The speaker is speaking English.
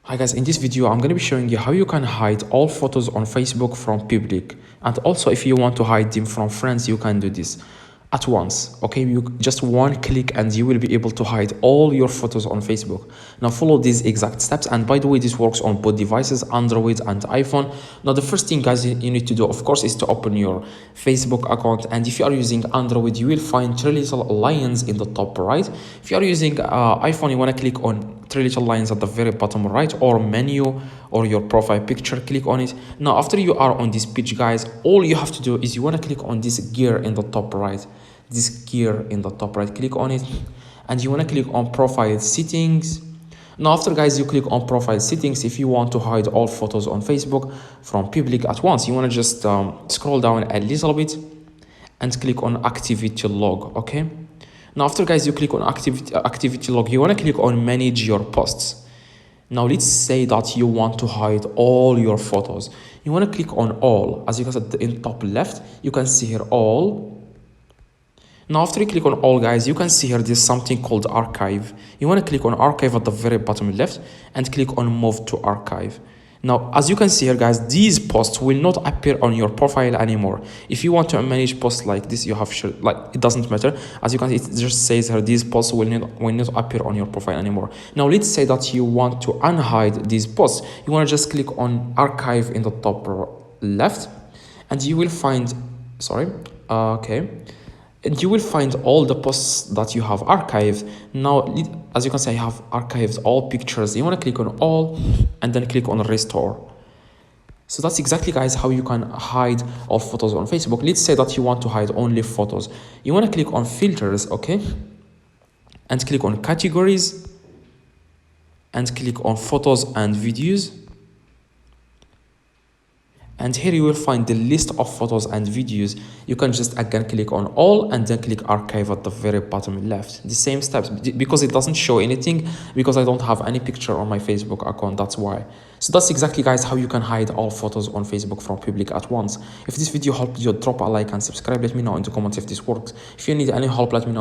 Hi guys, in this video I'm going to be showing you how you can hide all photos on Facebook from public, and also if you want to hide them from friends you can do this at once. Okay, you just one click and you will be able to hide all your photos on Facebook. Now follow these exact steps, and by the way this works on both devices, Android and iPhone. Now the first thing guys you need to do of course is to open your Facebook account, and if you are using Android you will find three little lines in the top right. If you are using iPhone you want to click on three little lines at the very bottom right, or menu, or your profile picture, click on it. Now after you are on this page guys, all you have to do is you want to click on this gear in the top right, click on it, and you want to click on profile settings. Now after guys you click on profile settings, if you want to hide all photos on Facebook from public at once, you want to just scroll down a little bit and click on activity log. Okay, now after guys you click on activity log, you want to click on manage your posts. Now let's say that you want to hide all your photos. You want to click on all. As you can see in top left you can see here all. Now after you click on all guys, you can see here there's something called archive. You want to click on archive at the very bottom left and click on move to archive. Now as you can see here guys, these posts will not appear on your profile anymore. If you want to manage posts like this, you have like it doesn't matter. As you can see, it just says here these posts will not appear on your profile anymore. Now let's say that you want to unhide these posts. You want to just click on archive in the top left, and you will find and you will find all the posts that you have archived. Now as you can see, I have archived all pictures. You want to click on all and then click on restore. So that's exactly guys how you can hide all photos on Facebook. Let's say that you want to hide only photos. You want to click on filters, okay, and click on categories and click on photos and videos. And here you will find the list of photos and videos. You can just again click on all and then click archive at the very bottom left. The same steps, because it doesn't show anything because I don't have any picture on my Facebook account, that's why. So that's exactly guys how you can hide all photos on Facebook from public at once. If this video helped you, drop a like and subscribe. Let me know in the comments if this works. If you need any help, let me know.